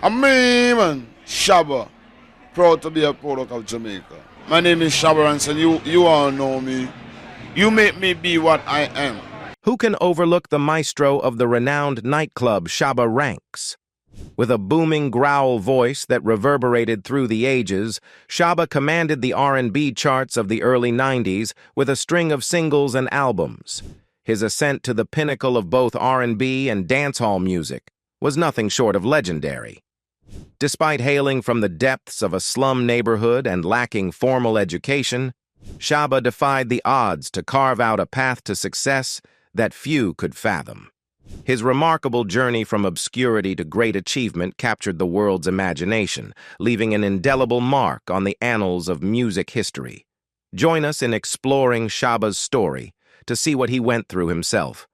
I'm me, man, Shabba, proud to be a product of Jamaica. My name is Shabba Ranks, and you all know me. You make me be what I am. Who can overlook the maestro of the renowned nightclub Shabba Ranks? With a booming growl voice that reverberated through the ages, Shabba commanded the R&B charts of the early 90s with a string of singles and albums. His ascent to the pinnacle of both R&B and dancehall music was nothing short of legendary. Despite hailing from the depths of a slum neighborhood and lacking formal education, Shabba defied the odds to carve out a path to success that few could fathom. His remarkable journey from obscurity to great achievement captured the world's imagination, leaving an indelible mark on the annals of music history. Join us in exploring Shabba's story to see what he went through himself.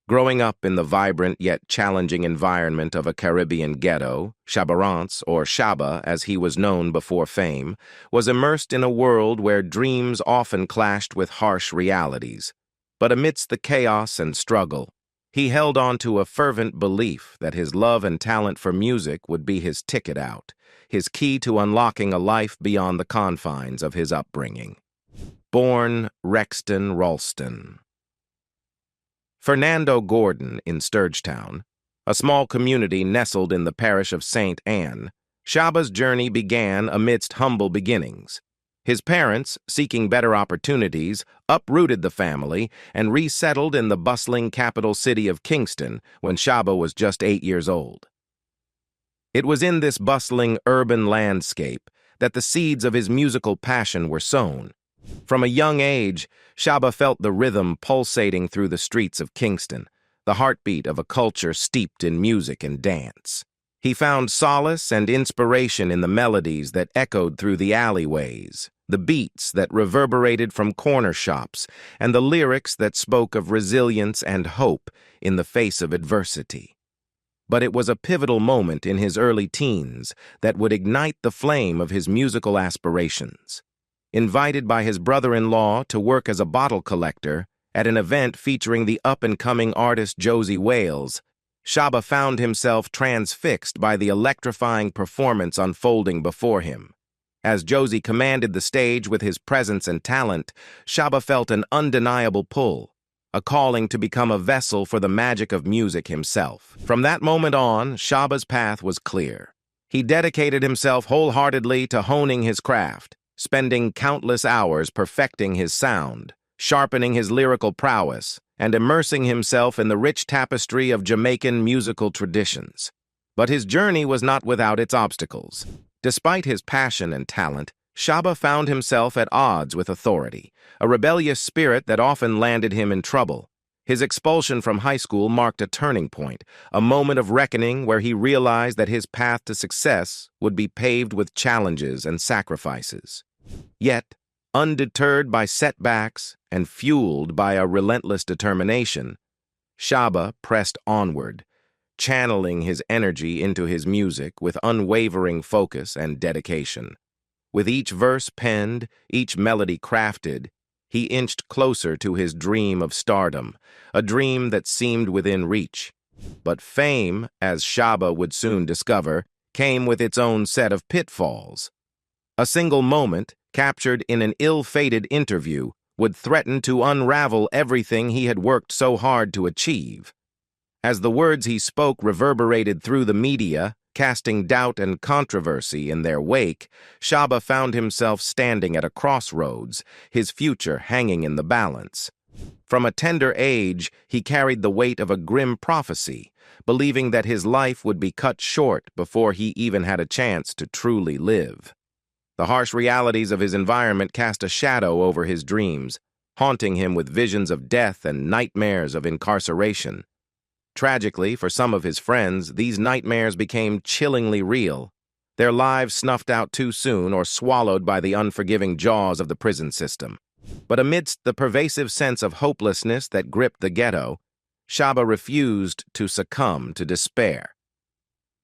Growing up in the vibrant yet challenging environment of a Caribbean ghetto, Shabba Ranks, or Shabba as he was known before fame, was immersed in a world where dreams often clashed with harsh realities. But amidst the chaos and struggle, he held on to a fervent belief that his love and talent for music would be his ticket out, his key to unlocking a life beyond the confines of his upbringing. Born Rexton Ralston. Fernando Gordon in Sturgetown, a small community nestled in the parish of St. Anne, Shabba's journey began amidst humble beginnings. His parents, seeking better opportunities, uprooted the family and resettled in the bustling capital city of Kingston when Shabba was just 8 years old. It was in this bustling urban landscape that the seeds of his musical passion were sown. From a young age, Shabba felt the rhythm pulsating through the streets of Kingston, the heartbeat of a culture steeped in music and dance. He found solace and inspiration in the melodies that echoed through the alleyways, the beats that reverberated from corner shops, and the lyrics that spoke of resilience and hope in the face of adversity. But it was a pivotal moment in his early teens that would ignite the flame of his musical aspirations. Invited by his brother-in-law to work as a bottle collector at an event featuring the up-and-coming artist Josie Wales, Shabba found himself transfixed by the electrifying performance unfolding before him. As Josie commanded the stage with his presence and talent, Shabba felt an undeniable pull, a calling to become a vessel for the magic of music himself. From that moment on, Shabba's path was clear. He dedicated himself wholeheartedly to honing his craft, spending countless hours perfecting his sound, sharpening his lyrical prowess, and immersing himself in the rich tapestry of Jamaican musical traditions. But his journey was not without its obstacles. Despite his passion and talent, Shabba found himself at odds with authority, a rebellious spirit that often landed him in trouble. His expulsion from high school marked a turning point, a moment of reckoning where he realized that his path to success would be paved with challenges and sacrifices. Yet, undeterred by setbacks and fueled by a relentless determination, Shabba pressed onward, channeling his energy into his music with unwavering focus and dedication. With each verse penned, each melody crafted, he inched closer to his dream of stardom, a dream that seemed within reach. But fame, as Shabba would soon discover, came with its own set of pitfalls. A single moment, captured in an ill-fated interview, would threaten to unravel everything he had worked so hard to achieve. As the words he spoke reverberated through the media, casting doubt and controversy in their wake, Shabba found himself standing at a crossroads, his future hanging in the balance. From a tender age, he carried the weight of a grim prophecy, believing that his life would be cut short before he even had a chance to truly live. The harsh realities of his environment cast a shadow over his dreams, haunting him with visions of death and nightmares of incarceration. Tragically, for some of his friends, these nightmares became chillingly real, their lives snuffed out too soon or swallowed by the unforgiving jaws of the prison system. But amidst the pervasive sense of hopelessness that gripped the ghetto, Shabba refused to succumb to despair.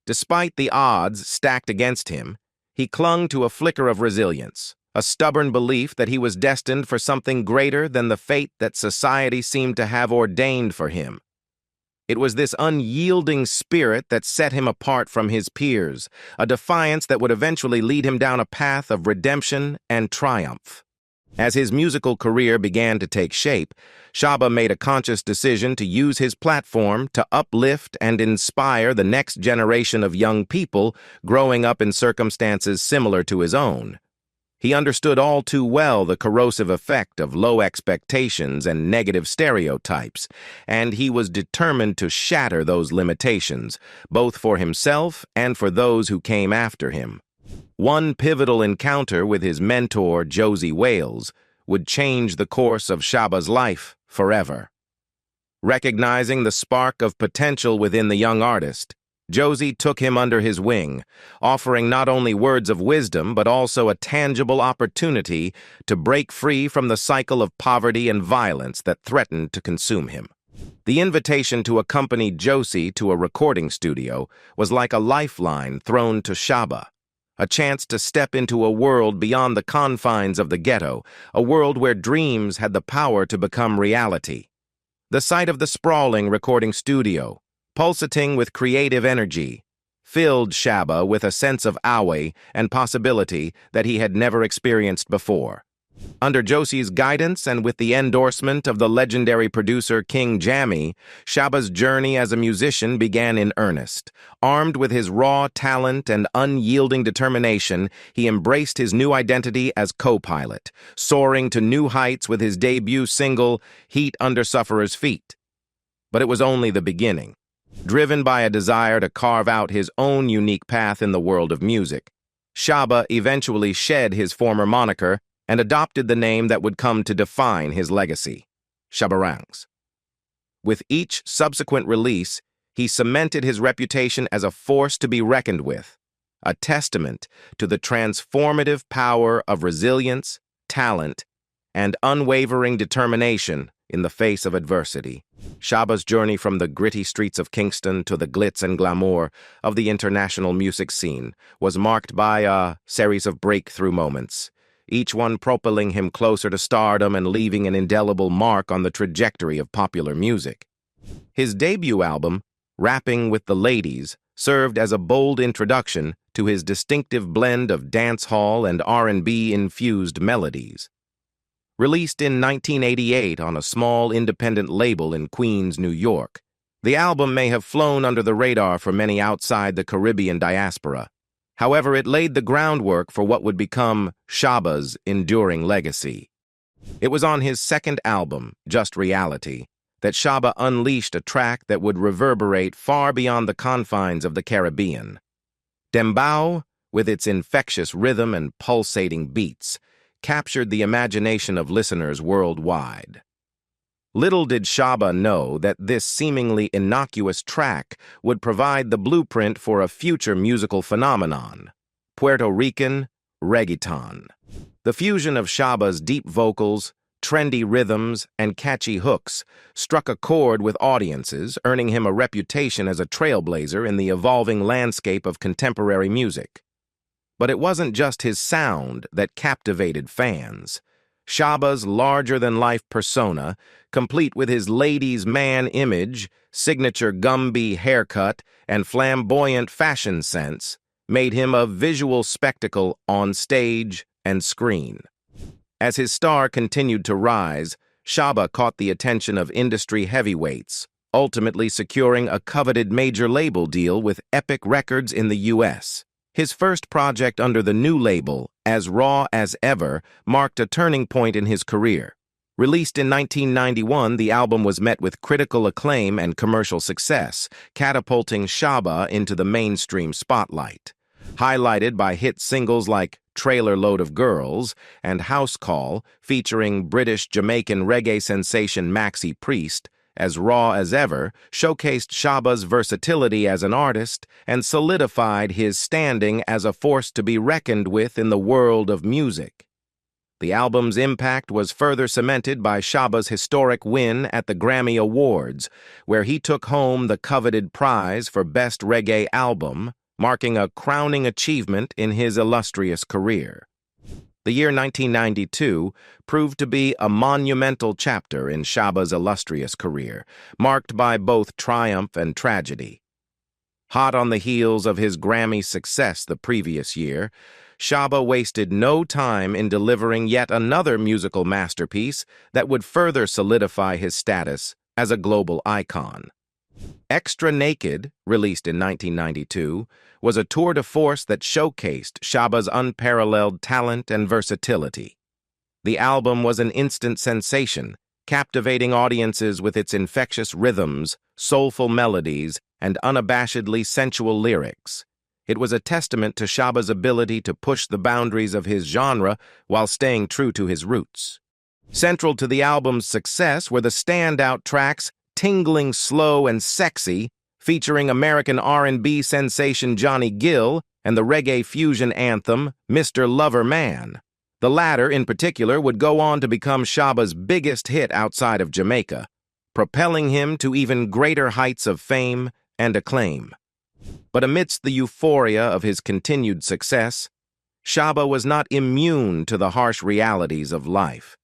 Despite the odds stacked against him, he clung to a flicker of resilience, a stubborn belief that he was destined for something greater than the fate that society seemed to have ordained for him. It was this unyielding spirit that set him apart from his peers, a defiance that would eventually lead him down a path of redemption and triumph. As his musical career began to take shape, Shabba made a conscious decision to use his platform to uplift and inspire the next generation of young people growing up in circumstances similar to his own. He understood all too well the corrosive effect of low expectations and negative stereotypes, and he was determined to shatter those limitations, both for himself and for those who came after him. One pivotal encounter with his mentor, Josie Wales, would change the course of Shabba's life forever. Recognizing the spark of potential within the young artist, Josie took him under his wing, offering not only words of wisdom but also a tangible opportunity to break free from the cycle of poverty and violence that threatened to consume him. The invitation to accompany Josie to a recording studio was like a lifeline thrown to Shabba, a chance to step into a world beyond the confines of the ghetto, a world where dreams had the power to become reality. The sight of the sprawling recording studio, pulsating with creative energy, filled Shabba with a sense of awe and possibility that he had never experienced before. Under Josie's guidance and with the endorsement of the legendary producer King Jammy, Shabba's journey as a musician began in earnest. Armed with his raw talent and unyielding determination, he embraced his new identity as co-pilot, soaring to new heights with his debut single, Heat Under Sufferer's Feet. But it was only the beginning. Driven by a desire to carve out his own unique path in the world of music, Shabba eventually shed his former moniker and adopted the name that would come to define his legacy, Shabba Ranks. With each subsequent release, he cemented his reputation as a force to be reckoned with, a testament to the transformative power of resilience, talent, and unwavering determination in the face of adversity. Shabba's journey from the gritty streets of Kingston to the glitz and glamour of the international music scene was marked by a series of breakthrough moments, each one propelling him closer to stardom and leaving an indelible mark on the trajectory of popular music. His debut album, Rapping with the Ladies, served as a bold introduction to his distinctive blend of dancehall and R&B-infused melodies. Released in 1988 on a small independent label in Queens, New York, the album may have flown under the radar for many outside the Caribbean diaspora. However, it laid the groundwork for what would become Shabba's enduring legacy. It was on his second album, Just Reality, that Shabba unleashed a track that would reverberate far beyond the confines of the Caribbean. Dembow, with its infectious rhythm and pulsating beats, captured the imagination of listeners worldwide. Little did Shabba know that this seemingly innocuous track would provide the blueprint for a future musical phenomenon, Puerto Rican reggaeton. The fusion of Shabba's deep vocals, trendy rhythms, and catchy hooks struck a chord with audiences, earning him a reputation as a trailblazer in the evolving landscape of contemporary music. But it wasn't just his sound that captivated fans. Shabba's larger-than-life persona, complete with his ladies' man image, signature Gumby haircut, and flamboyant fashion sense, made him a visual spectacle on stage and screen. As his star continued to rise, Shabba caught the attention of industry heavyweights, ultimately securing a coveted major label deal with Epic Records in the U.S. His first project under the new label, As Raw as Ever, marked a turning point in his career. Released in 1991, the album was met with critical acclaim and commercial success, catapulting Shabba into the mainstream spotlight. Highlighted by hit singles like Trailer Load of Girls and House Call, featuring British-Jamaican reggae sensation Maxi Priest, As Raw as Ever showcased Shabba's versatility as an artist and solidified his standing as a force to be reckoned with in the world of music. The album's impact was further cemented by Shabba's historic win at the Grammy Awards, where he took home the coveted prize for Best Reggae Album, marking a crowning achievement in his illustrious career. The year 1992 proved to be a monumental chapter in Shabba's illustrious career, marked by both triumph and tragedy. Hot on the heels of his Grammy success the previous year, Shabba wasted no time in delivering yet another musical masterpiece that would further solidify his status as a global icon. Extra Naked, released in 1992, was a tour de force that showcased Shabba's unparalleled talent and versatility. The album was an instant sensation, captivating audiences with its infectious rhythms, soulful melodies, and unabashedly sensual lyrics. It was a testament to Shabba's ability to push the boundaries of his genre while staying true to his roots. Central to the album's success were the standout tracks Tingling Slow and Sexy, featuring American R&B sensation Johnny Gill, and the reggae fusion anthem Mr. Lover Man. The latter, in particular, would go on to become Shabba's biggest hit outside of Jamaica, propelling him to even greater heights of fame and acclaim. But amidst the euphoria of his continued success, Shabba was not immune to the harsh realities of life.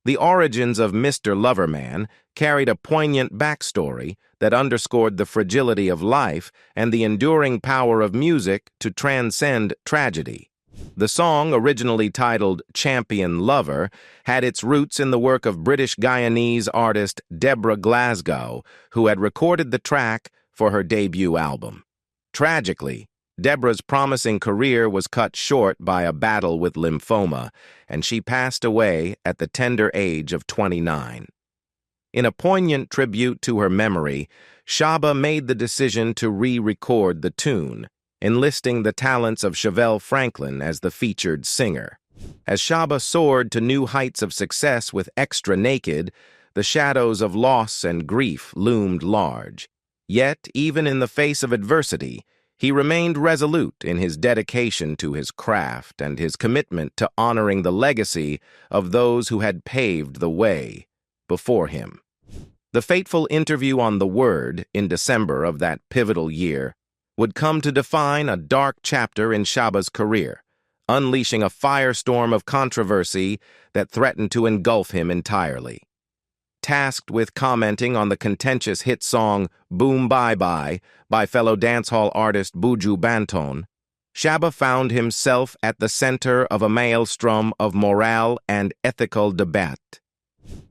The origins of Mr. Loverman carried a poignant backstory that underscored the fragility of life and the enduring power of music to transcend tragedy. The song, originally titled Champion Lover, had its roots in the work of British Guyanese artist Deborah Glasgow, who had recorded the track for her debut album. Tragically, Deborah's promising career was cut short by a battle with lymphoma, and she passed away at the tender age of 29. In a poignant tribute to her memory, Shabba made the decision to re-record the tune, enlisting the talents of Chevelle Franklin as the featured singer. As Shabba soared to new heights of success with Extra Naked, the shadows of loss and grief loomed large. Yet, even in the face of adversity, he remained resolute in his dedication to his craft and his commitment to honoring the legacy of those who had paved the way before him. The fateful interview on The Word in December of that pivotal year would come to define a dark chapter in Shabba's career, unleashing a firestorm of controversy that threatened to engulf him entirely. Tasked with commenting on the contentious hit song Boom Bye Bye by fellow dancehall artist Buju Banton, Shabba found himself at the center of a maelstrom of morale and ethical debate.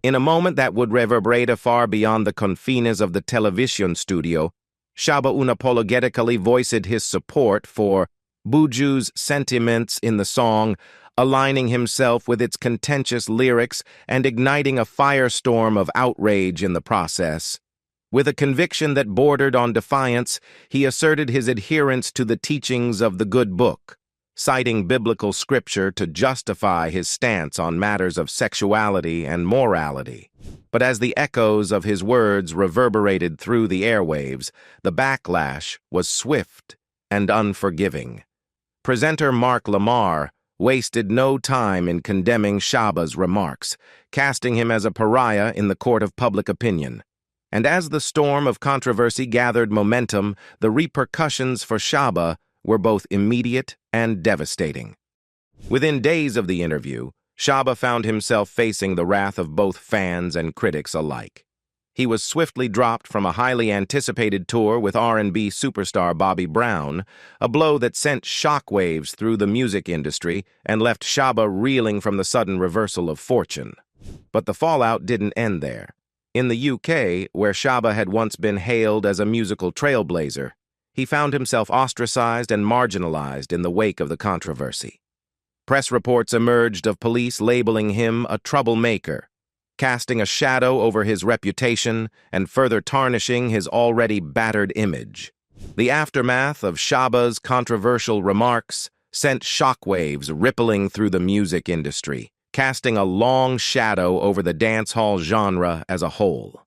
In a moment that would reverberate far beyond the confines of the television studio, Shabba unapologetically voiced his support for Buju's sentiments in the song, aligning himself with its contentious lyrics and igniting a firestorm of outrage in the process. With a conviction that bordered on defiance, he asserted his adherence to the teachings of the Good Book, citing biblical scripture to justify his stance on matters of sexuality and morality. But as the echoes of his words reverberated through the airwaves, the backlash was swift and unforgiving. Presenter Mark Lamar wasted no time in condemning Shabba's remarks, casting him as a pariah in the court of public opinion. And as the storm of controversy gathered momentum, the repercussions for Shabba were both immediate and devastating. Within days of the interview, Shabba found himself facing the wrath of both fans and critics alike. He was swiftly dropped from a highly anticipated tour with R&B superstar Bobby Brown, a blow that sent shockwaves through the music industry and left Shabba reeling from the sudden reversal of fortune. But the fallout didn't end there. In the UK, where Shabba had once been hailed as a musical trailblazer, he found himself ostracized and marginalized in the wake of the controversy. Press reports emerged of police labeling him a troublemaker, casting a shadow over his reputation and further tarnishing his already battered image. The aftermath of Shabba's controversial remarks sent shockwaves rippling through the music industry, casting a long shadow over the dancehall genre as a whole.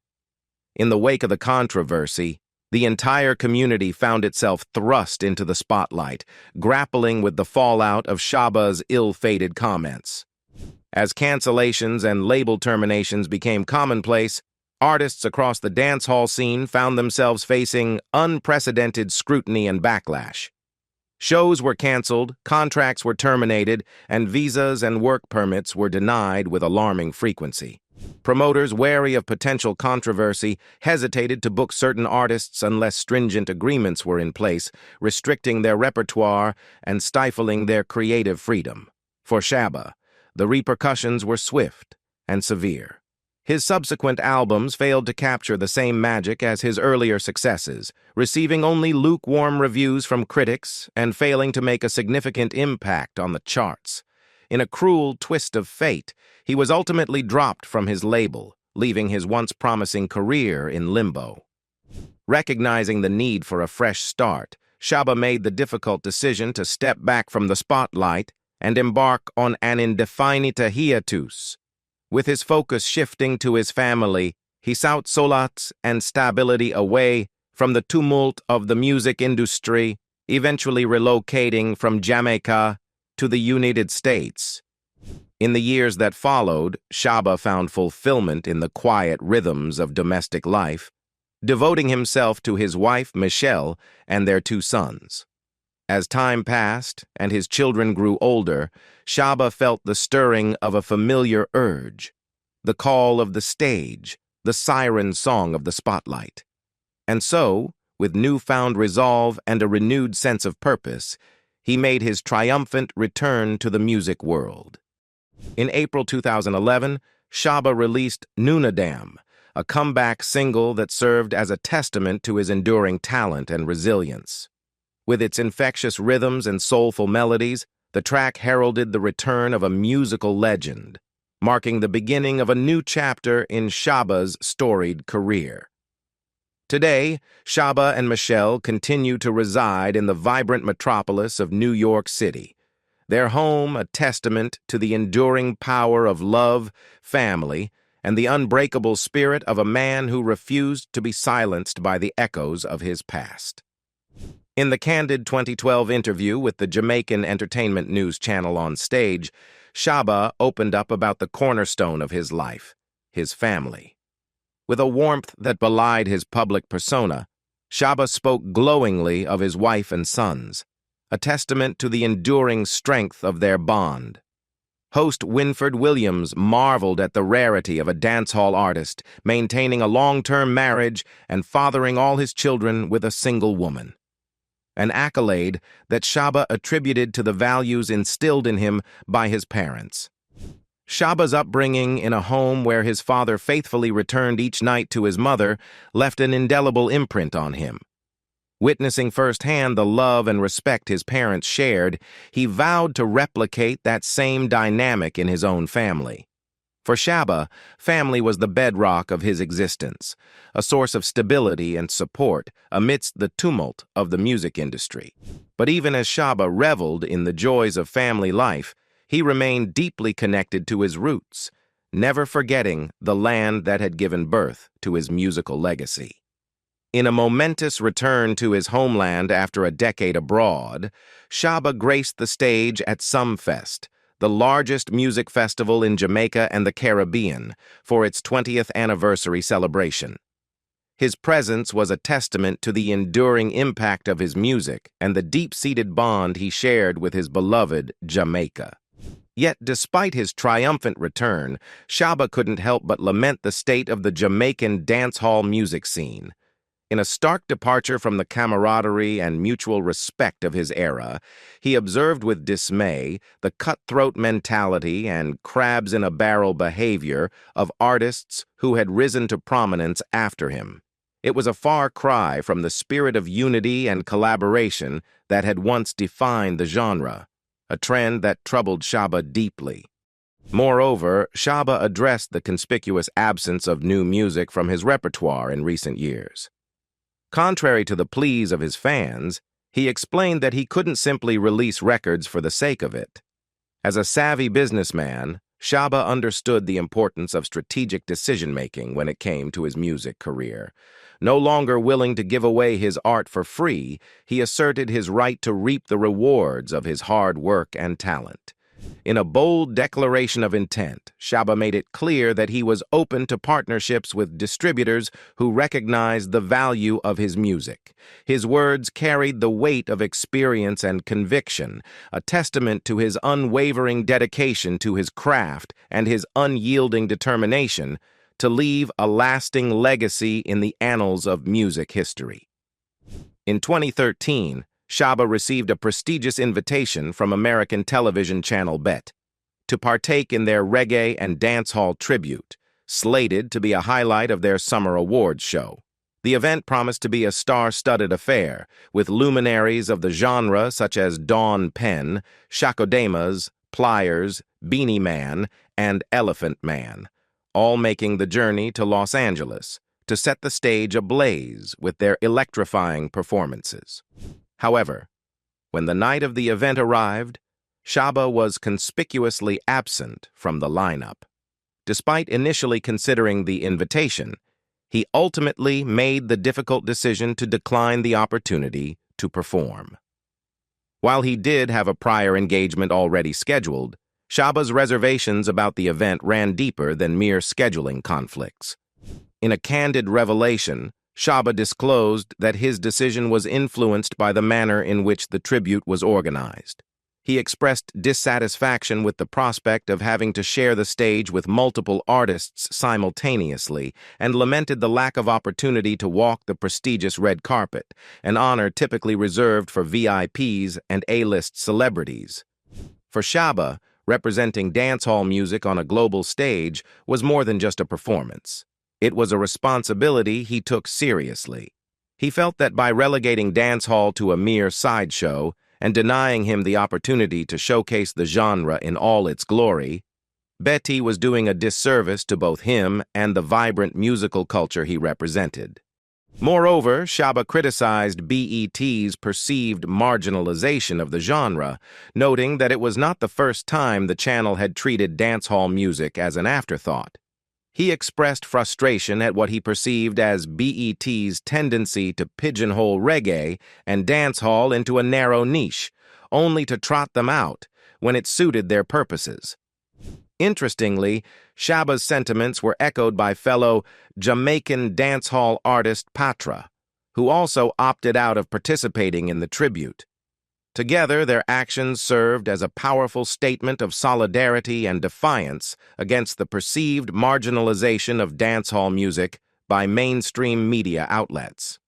In the wake of the controversy, the entire community found itself thrust into the spotlight, grappling with the fallout of Shabba's ill-fated comments. As cancellations and label terminations became commonplace, artists across the dancehall scene found themselves facing unprecedented scrutiny and backlash. Shows were canceled, contracts were terminated, and visas and work permits were denied with alarming frequency. Promoters, wary of potential controversy, hesitated to book certain artists unless stringent agreements were in place, restricting their repertoire and stifling their creative freedom. For Shabba, the repercussions were swift and severe. His subsequent albums failed to capture the same magic as his earlier successes, receiving only lukewarm reviews from critics and failing to make a significant impact on the charts. In a cruel twist of fate, he was ultimately dropped from his label, leaving his once promising career in limbo. Recognizing the need for a fresh start, Shabba made the difficult decision to step back from the spotlight and embark on an indefinite hiatus. With his focus shifting to his family, he sought solace and stability away from the tumult of the music industry, eventually relocating from Jamaica to the United States. In the years that followed, Shabba found fulfillment in the quiet rhythms of domestic life, devoting himself to his wife, Michelle, and their 2 sons. As time passed and his children grew older, Shabba felt the stirring of a familiar urge, the call of the stage, the siren song of the spotlight. And so, with newfound resolve and a renewed sense of purpose, he made his triumphant return to the music world. In April 2011, Shabba released Nunadam, a comeback single that served as a testament to his enduring talent and resilience. With its infectious rhythms and soulful melodies, the track heralded the return of a musical legend, marking the beginning of a new chapter in Shabba's storied career. Today, Shabba and Michelle continue to reside in the vibrant metropolis of New York City, their home a testament to the enduring power of love, family, and the unbreakable spirit of a man who refused to be silenced by the echoes of his past. In the candid 2012 interview with the Jamaican entertainment news channel On Stage, Shabba opened up about the cornerstone of his life, his family. With a warmth that belied his public persona, Shabba spoke glowingly of his wife and sons, a testament to the enduring strength of their bond. Host Winford Williams marveled at the rarity of a dancehall artist maintaining a long-term marriage and fathering all his children with a single woman, an accolade that Shabba attributed to the values instilled in him by his parents. Shabba's upbringing in a home where his father faithfully returned each night to his mother left an indelible imprint on him. Witnessing firsthand the love and respect his parents shared, he vowed to replicate that same dynamic in his own family. For Shabba, family was the bedrock of his existence, a source of stability and support amidst the tumult of the music industry. But even as Shabba reveled in the joys of family life, he remained deeply connected to his roots, never forgetting the land that had given birth to his musical legacy. In a momentous return to his homeland after a decade abroad, Shabba graced the stage at Sumfest, the largest music festival in Jamaica and the Caribbean, for its 20th anniversary celebration. His presence was a testament to the enduring impact of his music and the deep-seated bond he shared with his beloved Jamaica. Yet, despite his triumphant return, Shabba couldn't help but lament the state of the Jamaican dancehall music scene. In a stark departure from the camaraderie and mutual respect of his era, he observed with dismay the cutthroat mentality and crabs-in-a-barrel behavior of artists who had risen to prominence after him. It was a far cry from the spirit of unity and collaboration that had once defined the genre, a trend that troubled Shabba deeply. Moreover, Shabba addressed the conspicuous absence of new music from his repertoire in recent years. Contrary to the pleas of his fans, he explained that he couldn't simply release records for the sake of it. As a savvy businessman, Shabba understood the importance of strategic decision-making when it came to his music career. No longer willing to give away his art for free, he asserted his right to reap the rewards of his hard work and talent. In a bold declaration of intent, Shabba made it clear that he was open to partnerships with distributors who recognized the value of his music. His words carried the weight of experience and conviction, a testament to his unwavering dedication to his craft and his unyielding determination to leave a lasting legacy in the annals of music history. In 2013, Shabba received a prestigious invitation from American television channel BET to partake in their reggae and dancehall tribute, slated to be a highlight of their summer awards show. The event promised to be a star-studded affair, with luminaries of the genre such as Dawn Penn, Shakodemas, Pliers, Beanie Man, and Elephant Man, all making the journey to Los Angeles to set the stage ablaze with their electrifying performances. However, when the night of the event arrived, Shabba was conspicuously absent from the lineup. Despite initially considering the invitation, he ultimately made the difficult decision to decline the opportunity to perform. While he did have a prior engagement already scheduled, Shabba's reservations about the event ran deeper than mere scheduling conflicts. In a candid revelation, Shabba disclosed that his decision was influenced by the manner in which the tribute was organized. He expressed dissatisfaction with the prospect of having to share the stage with multiple artists simultaneously and lamented the lack of opportunity to walk the prestigious red carpet, an honor typically reserved for VIPs and A-list celebrities. For Shabba, representing dancehall music on a global stage was more than just a performance. It was a responsibility he took seriously. He felt that by relegating dancehall to a mere sideshow and denying him the opportunity to showcase the genre in all its glory, Betty was doing a disservice to both him and the vibrant musical culture he represented. Moreover, Shabba criticized BET's perceived marginalization of the genre, noting that it was not the first time the channel had treated dancehall music as an afterthought. He expressed frustration at what he perceived as BET's tendency to pigeonhole reggae and dancehall into a narrow niche, only to trot them out when it suited their purposes. Interestingly, Shabba's sentiments were echoed by fellow Jamaican dancehall artist Patra, who also opted out of participating in the tribute. Together, their actions served as a powerful statement of solidarity and defiance against the perceived marginalization of dancehall music by mainstream media outlets.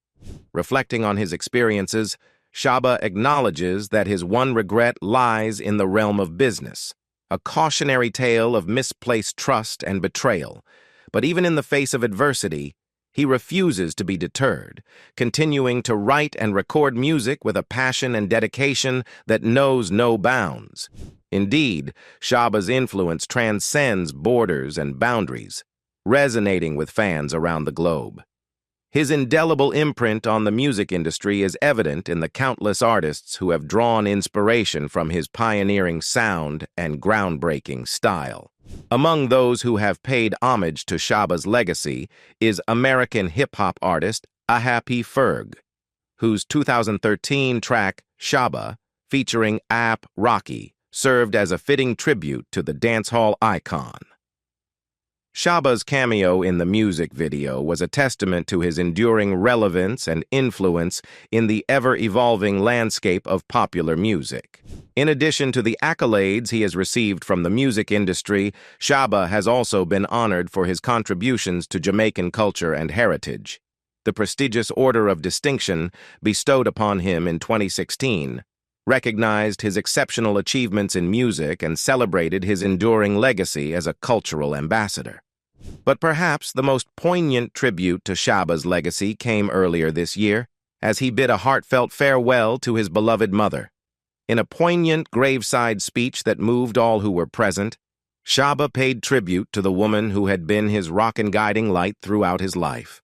Reflecting on his experiences, Shabba acknowledges that his one regret lies in the realm of business, a cautionary tale of misplaced trust and betrayal. But even in the face of adversity, he refuses to be deterred, continuing to write and record music with a passion and dedication that knows no bounds. Indeed, Shabba's influence transcends borders and boundaries, resonating with fans around the globe. His indelible imprint on the music industry is evident in the countless artists who have drawn inspiration from his pioneering sound and groundbreaking style. Among those who have paid homage to Shabba's legacy is American hip-hop artist Happy Ferg, whose 2013 track Shabba, featuring A$AP Rocky, served as a fitting tribute to the dancehall icon. Shabba's cameo in the music video was a testament to his enduring relevance and influence in the ever-evolving landscape of popular music. In addition to the accolades he has received from the music industry, Shabba has also been honored for his contributions to Jamaican culture and heritage. The prestigious Order of Distinction, bestowed upon him in 2016, recognized his exceptional achievements in music and celebrated his enduring legacy as a cultural ambassador. But perhaps the most poignant tribute to Shabba's legacy came earlier this year, as he bid a heartfelt farewell to his beloved mother. In a poignant graveside speech that moved all who were present, Shabba paid tribute to the woman who had been his rock and guiding light throughout his life.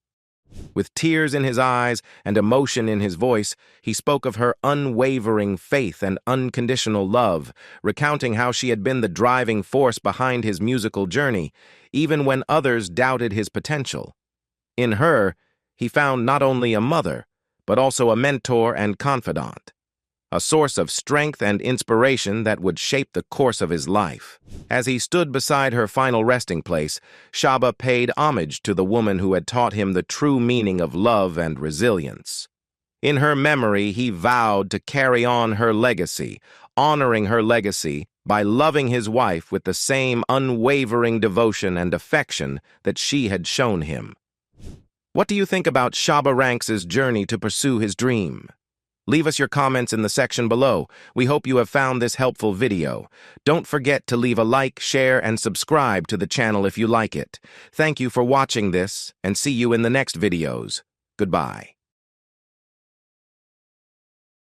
With tears in his eyes and emotion in his voice, he spoke of her unwavering faith and unconditional love, recounting how she had been the driving force behind his musical journey, even when others doubted his potential. In her, he found not only a mother, but also a mentor and confidant. a source of strength and inspiration that would shape the course of his life. As he stood beside her final resting place, Shabba paid homage to the woman who had taught him the true meaning of love and resilience. In her memory, he vowed to carry on her legacy, honoring her legacy by loving his wife with the same unwavering devotion and affection that she had shown him. What do you think about Shabba Ranks' journey to pursue his dream? Leave us your comments in the section below. We hope you have found this helpful video. Don't forget to leave a like, share, and subscribe to the channel if you like it. Thank you for watching this, and see you in the next videos. Goodbye.